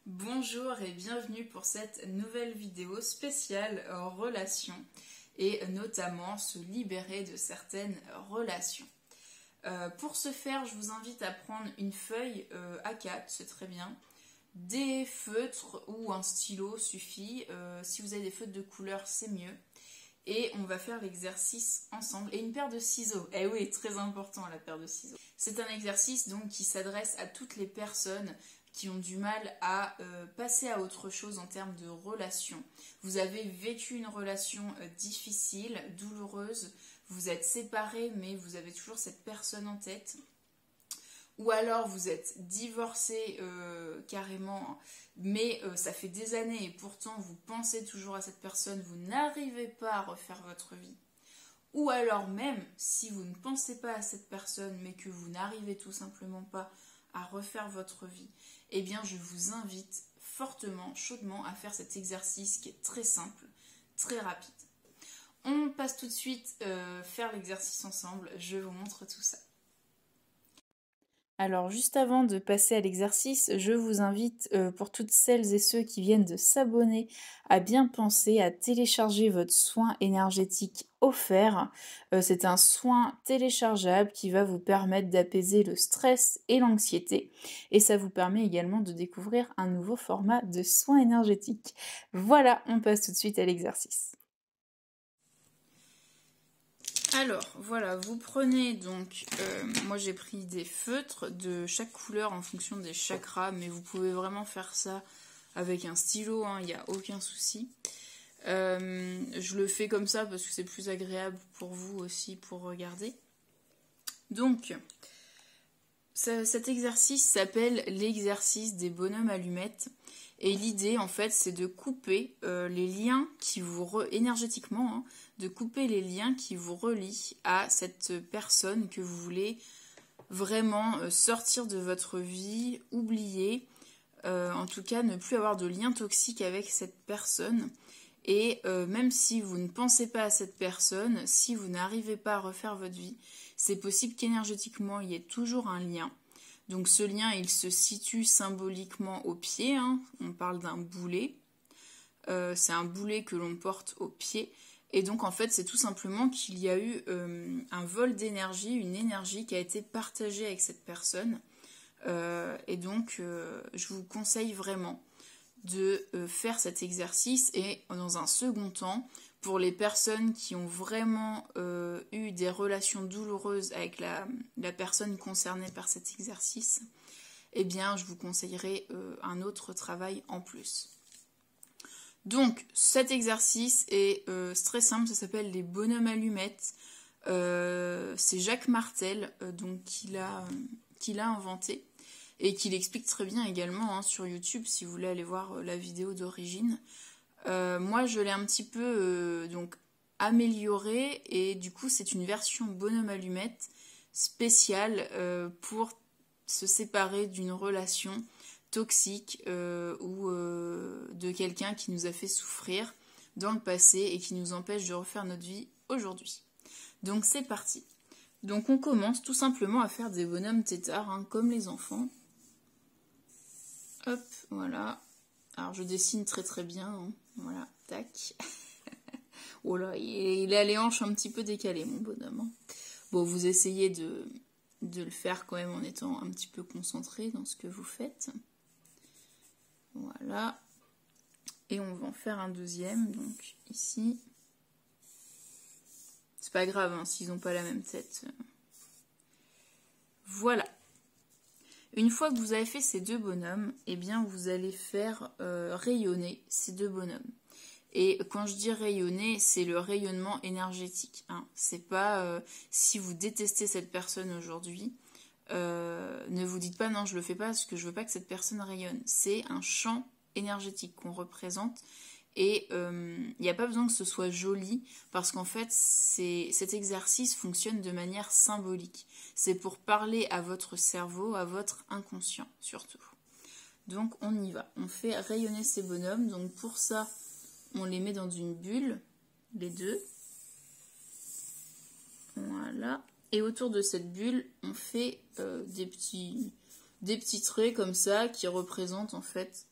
Bonjour et bienvenue pour cette nouvelle vidéo spéciale relations et notamment se libérer de certaines relations. Pour ce faire, je vous invite à prendre une feuille A4, c'est très bien, des feutres ou un stylo suffit. Si vous avez des feutres de couleur, c'est mieux. Et on va faire l'exercice ensemble. Et une paire de ciseaux. Eh oui, très important la paire de ciseaux. C'est un exercice donc qui s'adresse à toutes les personnes qui ont du mal à passer à autre chose en termes de relation. Vous avez vécu une relation difficile, douloureuse, vous êtes séparés mais vous avez toujours cette personne en tête. Ou alors vous êtes divorcé carrément, mais ça fait des années et pourtant vous pensez toujours à cette personne, vous n'arrivez pas à refaire votre vie. Ou alors même, si vous ne pensez pas à cette personne, mais que vous n'arrivez tout simplement pas à refaire votre vie, eh bien je vous invite fortement, chaudement à faire cet exercice qui est très simple, très rapide. On passe tout de suite faire l'exercice ensemble, je vous montre tout ça. Alors juste avant de passer à l'exercice, je vous invite pour toutes celles et ceux qui viennent de s'abonner à bien penser à télécharger votre soin énergétique offert. C'est un soin téléchargeable qui va vous permettre d'apaiser le stress et l'anxiété et ça vous permet également de découvrir un nouveau format de soin énergétique. Voilà, on passe tout de suite à l'exercice. Alors voilà, vous prenez donc, moi j'ai pris des feutres de chaque couleur en fonction des chakras, mais vous pouvez vraiment faire ça avec un stylo, il n'y a aucun souci. Je le fais comme ça parce que c'est plus agréable pour vous aussi pour regarder. Donc, cet exercice s'appelle l'exercice des bonhommes allumettes. Et l'idée, en fait, c'est de couper les liens qui vous... énergétiquement, de couper les liens qui vous relient à cette personne que vous voulez vraiment sortir de votre vie, oublier, en tout cas ne plus avoir de lien toxique avec cette personne. Et même si vous ne pensez pas à cette personne, si vous n'arrivez pas à refaire votre vie, c'est possible qu'énergétiquement, il y ait toujours un lien. Donc ce lien, il se situe symboliquement au pied, on parle d'un boulet. C'est un boulet que l'on porte au pied. Et donc en fait, c'est tout simplement qu'il y a eu un vol d'énergie, une énergie qui a été partagée avec cette personne. Et donc, je vous conseille vraiment de faire cet exercice et dans un second temps, pour les personnes qui ont vraiment eu des relations douloureuses avec la personne concernée par cet exercice, eh bien je vous conseillerais un autre travail en plus. Donc cet exercice est très simple, ça s'appelle les bonhommes allumettes. C'est Jacques Martel donc, qui l'a inventé. Et qui l'explique très bien également sur YouTube, si vous voulez aller voir la vidéo d'origine. Moi, je l'ai un petit peu donc amélioré, et du coup, c'est une version bonhomme allumette spéciale pour se séparer d'une relation toxique ou de quelqu'un qui nous a fait souffrir dans le passé et qui nous empêche de refaire notre vie aujourd'hui. Donc, c'est parti. Donc, on commence tout simplement à faire des bonhommes têtards, comme les enfants. Hop, voilà. Alors je dessine très très bien. Voilà, tac. Oh là, il a les hanches un petit peu décalées, mon bonhomme. Bon, vous essayez de le faire quand même en étant un petit peu concentré dans ce que vous faites. Voilà. Et on va en faire un deuxième, donc ici. C'est pas grave, s'ils n'ont pas la même tête. Voilà. Une fois que vous avez fait ces deux bonhommes, eh bien vous allez faire rayonner ces deux bonhommes. Et quand je dis rayonner, c'est le rayonnement énergétique. C'est pas si vous détestez cette personne aujourd'hui, ne vous dites pas non, je le fais pas parce que je veux pas que cette personne rayonne. C'est un champ énergétique qu'on représente. Et il n'y a pas besoin que ce soit joli, parce qu'en fait, cet exercice fonctionne de manière symbolique. C'est pour parler à votre cerveau, à votre inconscient surtout. Donc on y va. On fait rayonner ces bonhommes. Donc pour ça, on les met dans une bulle, les deux. Voilà. Et autour de cette bulle, on fait des petits traits comme ça qui représentent en fait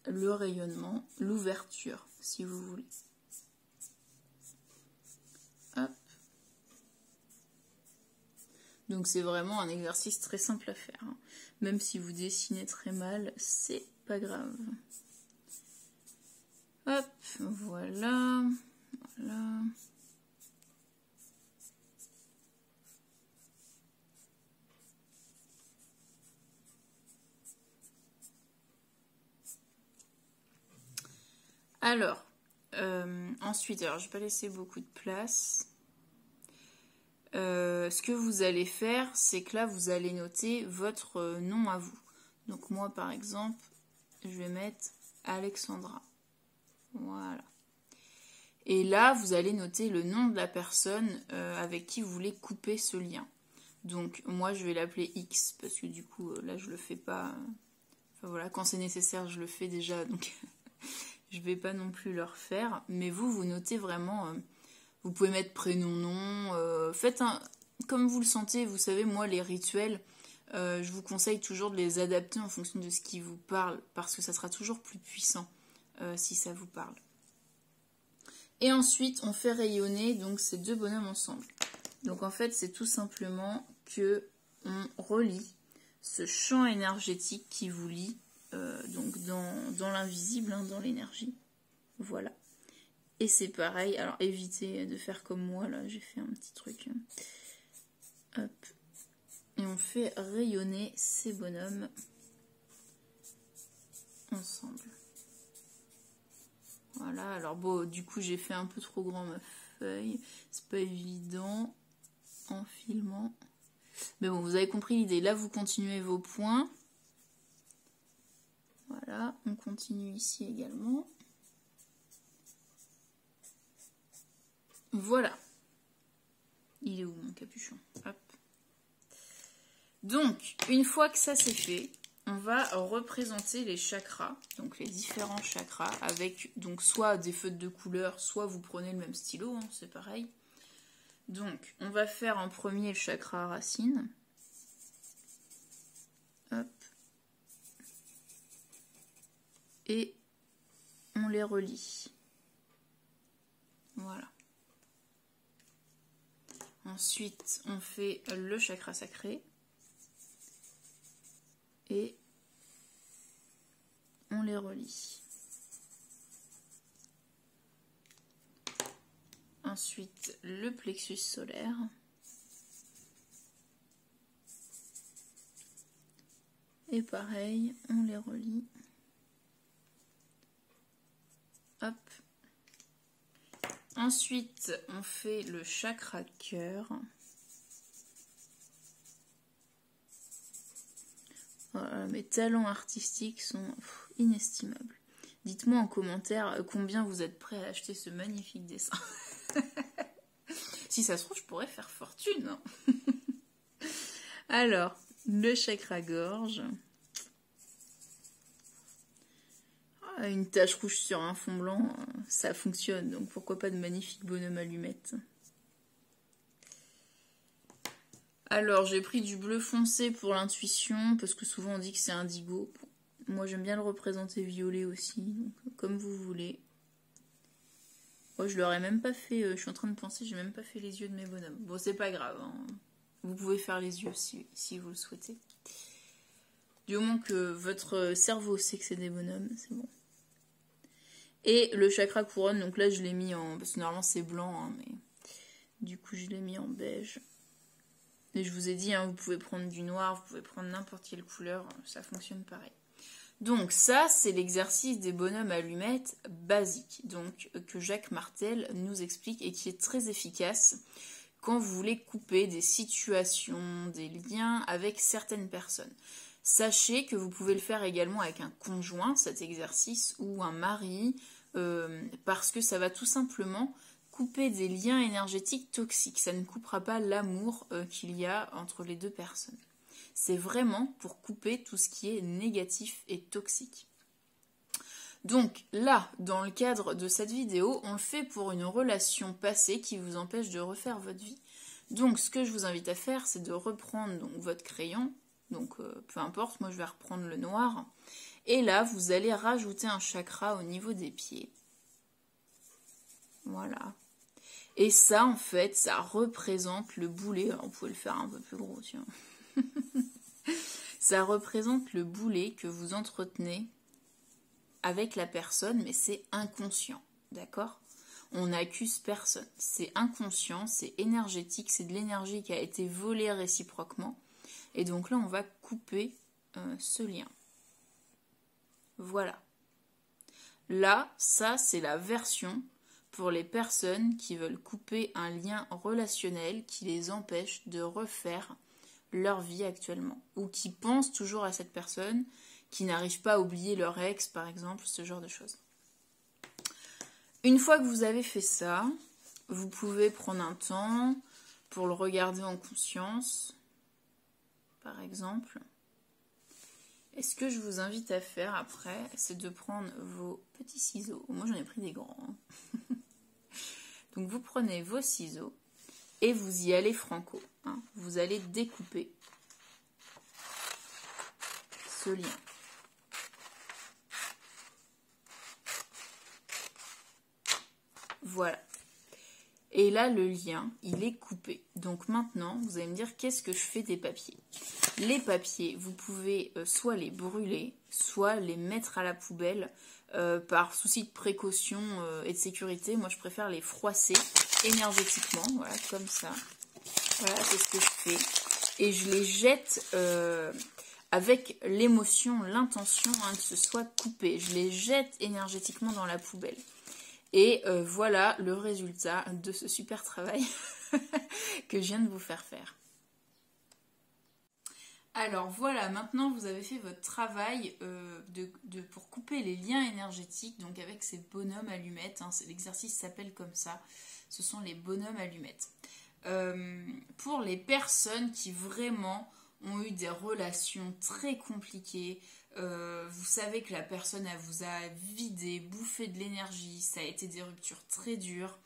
le rayonnement, l'ouverture, si vous voulez. Hop. Donc c'est vraiment un exercice très simple à faire. Hein. Même si vous dessinez très mal, c'est pas grave. Hop, voilà. Voilà. Alors, ensuite, alors je vais pas laisser beaucoup de place. Ce que vous allez faire, c'est que là, vous allez noter votre nom à vous. Donc moi, par exemple, je vais mettre Alexandra. Voilà. Et là, vous allez noter le nom de la personne avec qui vous voulez couper ce lien. Donc moi, je vais l'appeler X, parce que du coup, là, je le fais pas... Enfin voilà, quand c'est nécessaire, je le fais déjà, donc... Je vais pas non plus le refaire, mais vous notez vraiment, vous pouvez mettre prénom, nom, faites comme vous le sentez, vous savez, moi les rituels, je vous conseille toujours de les adapter en fonction de ce qui vous parle, parce que ça sera toujours plus puissant si ça vous parle. Et ensuite, on fait rayonner donc ces deux bonhommes ensemble. Donc en fait, c'est tout simplement que on relie ce champ énergétique qui vous lie donc dans l'invisible, hein, dans l'énergie. Voilà. Et c'est pareil. Alors évitez de faire comme moi, là, j'ai fait un petit truc. Hop. Et on fait rayonner ces bonhommes ensemble. Voilà. Alors bon, du coup, j'ai fait un peu trop grand ma feuille. C'est pas évident en filmant. Mais bon, vous avez compris l'idée. Là, vous continuez vos points. Voilà, on continue ici également. Voilà. Il est où mon capuchon? Hop. Donc, une fois que ça c'est fait, on va représenter les chakras, donc les différents chakras, avec donc soit des feutres de couleur, soit vous prenez le même stylo, hein, c'est pareil. Donc, on va faire en premier le chakra racine. Hop. Et on les relie. Voilà. Ensuite, on fait le chakra sacré. Et on les relie. Ensuite, le plexus solaire. Et pareil, on les relie. Hop. Ensuite, on fait le chakra cœur. Voilà, mes talents artistiques sont inestimables. Dites-moi en commentaire combien vous êtes prêts à acheter ce magnifique dessin. Si ça se trouve, je pourrais faire fortune. Hein. Alors, le chakra gorge. Une tache rouge sur un fond blanc, ça fonctionne. Donc pourquoi pas de magnifiques bonhommes allumettes. Alors, j'ai pris du bleu foncé pour l'intuition, parce que souvent on dit que c'est indigo. Moi, j'aime bien le représenter violet aussi, donc, comme vous voulez. Moi, je leur ai même pas fait, je suis en train de penser, j'ai même pas fait les yeux de mes bonhommes. Bon, c'est pas grave, hein. Vous pouvez faire les yeux si vous le souhaitez. Du moment que votre cerveau sait que c'est des bonhommes, c'est bon. Et le chakra couronne, donc là je l'ai mis en... Parce que normalement c'est blanc, hein, mais du coup je l'ai mis en beige. Et je vous ai dit, hein, vous pouvez prendre du noir, vous pouvez prendre n'importe quelle couleur, ça fonctionne pareil. Donc ça, c'est l'exercice des bonhommes allumettes basiques, donc que Jacques Martel nous explique et qui est très efficace quand vous voulez couper des situations, des liens avec certaines personnes. Sachez que vous pouvez le faire également avec un conjoint, cet exercice, ou un mari, parce que ça va tout simplement couper des liens énergétiques toxiques. Ça ne coupera pas l'amour qu'il y a entre les deux personnes. C'est vraiment pour couper tout ce qui est négatif et toxique. Donc là, dans le cadre de cette vidéo, on le fait pour une relation passée qui vous empêche de refaire votre vie. Donc ce que je vous invite à faire, c'est de reprendre donc, votre crayon. Donc peu importe, moi je vais reprendre le noir. Et là, vous allez rajouter un chakra au niveau des pieds. Voilà. Et ça, en fait, ça représente le boulet. Alors, vous pouvez le faire un peu plus gros, tiens. Ça représente le boulet que vous entretenez avec la personne, mais c'est inconscient, d'accord? On n'accuse personne. C'est inconscient, c'est énergétique, c'est de l'énergie qui a été volée réciproquement. Et donc là, on va couper ce lien. Voilà. Là, ça, c'est la version pour les personnes qui veulent couper un lien relationnel qui les empêche de refaire leur vie actuellement. Ou qui pensent toujours à cette personne, qui n'arrivent pas à oublier leur ex, par exemple, ce genre de choses. Une fois que vous avez fait ça, vous pouvez prendre un temps pour le regarder en conscience, par exemple. Et ce que je vous invite à faire après, c'est de prendre vos petits ciseaux. Moi, j'en ai pris des grands. Hein. Donc, vous prenez vos ciseaux et vous y allez franco. Hein. Vous allez découper ce lien. Voilà. Et là, le lien, il est coupé. Donc maintenant, vous allez me dire, qu'est-ce que je fais des papiers? Les papiers, vous pouvez soit les brûler, soit les mettre à la poubelle par souci de précaution et de sécurité. Moi, je préfère les froisser énergétiquement, voilà, comme ça. Voilà, c'est ce que je fais. Et je les jette avec l'émotion, l'intention que ce soit coupé. Je les jette énergétiquement dans la poubelle. Et voilà le résultat de ce super travail que je viens de vous faire faire. Alors voilà, maintenant vous avez fait votre travail pour couper les liens énergétiques, donc avec ces bonhommes allumettes, hein, l'exercice s'appelle comme ça, ce sont les bonhommes allumettes. Pour les personnes qui vraiment ont eu des relations très compliquées, vous savez que la personne elle vous a vidé, bouffé de l'énergie, ça a été des ruptures très dures,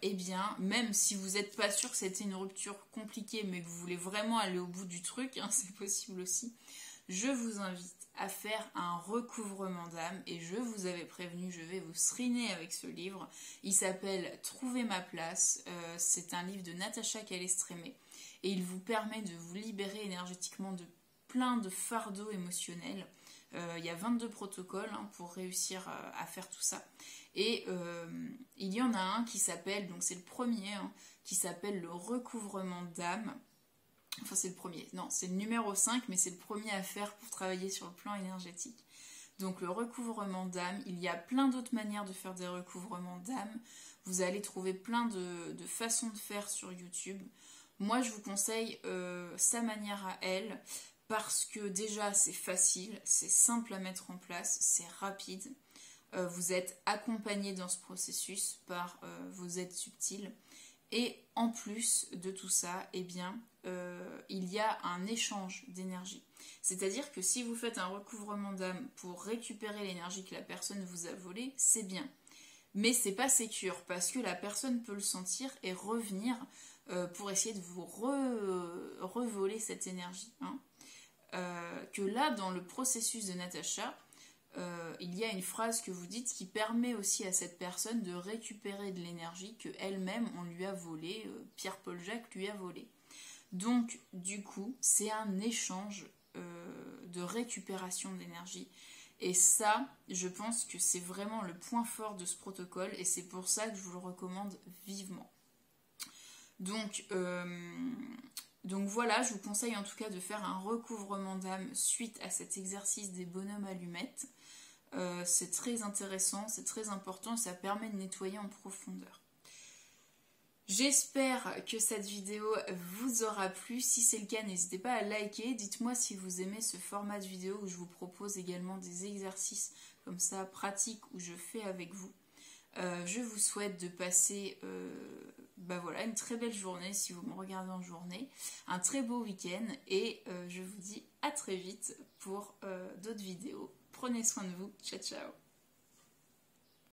eh bien, même si vous n'êtes pas sûr que c'était une rupture compliquée, mais que vous voulez vraiment aller au bout du truc, hein, c'est possible aussi, je vous invite à faire un recouvrement d'âme, et je vous avais prévenu, je vais vous sriner avec ce livre. Il s'appelle Trouver ma place, c'est un livre de Natacha Calestrémé, et il vous permet de vous libérer énergétiquement de plein de fardeaux émotionnels. Il y a 22 protocoles hein, pour réussir à faire tout ça. Et il y en a un qui s'appelle, donc c'est le premier, hein, qui s'appelle le recouvrement d'âme. Enfin c'est le premier, non c'est le numéro 5, mais c'est le premier à faire pour travailler sur le plan énergétique. Donc le recouvrement d'âme, il y a plein d'autres manières de faire des recouvrements d'âme. Vous allez trouver plein de façons de faire sur YouTube. Moi je vous conseille sa manière à elle, parce que déjà c'est facile, c'est simple à mettre en place, c'est rapide. Vous êtes accompagné dans ce processus par vos aides subtiles. Et en plus de tout ça, eh bien, il y a un échange d'énergie. C'est-à-dire que si vous faites un recouvrement d'âme pour récupérer l'énergie que la personne vous a volée, c'est bien. Mais c'est pas sécure, parce que la personne peut le sentir et revenir pour essayer de vous revoler cette énergie. Hein. Que là, dans le processus de Natacha, il y a une phrase que vous dites qui permet aussi à cette personne de récupérer de l'énergie que elle-même on lui a volée, Pierre-Paul Jacques lui a volé. Donc du coup c'est un échange de récupération d'énergie, et ça je pense que c'est vraiment le point fort de ce protocole, et c'est pour ça que je vous le recommande vivement. Donc voilà, je vous conseille en tout cas de faire un recouvrement d'âme suite à cet exercice des bonhommes allumettes. C'est très intéressant, c'est très important, ça permet de nettoyer en profondeur. J'espère que cette vidéo vous aura plu. Si c'est le cas, n'hésitez pas à liker. Dites-moi si vous aimez ce format de vidéo où je vous propose également des exercices comme ça pratiques où je fais avec vous. Je vous souhaite de passer voilà, une très belle journée si vous me regardez en journée, un très beau week-end, et je vous dis à très vite pour d'autres vidéos. Prenez soin de vous, ciao ciao.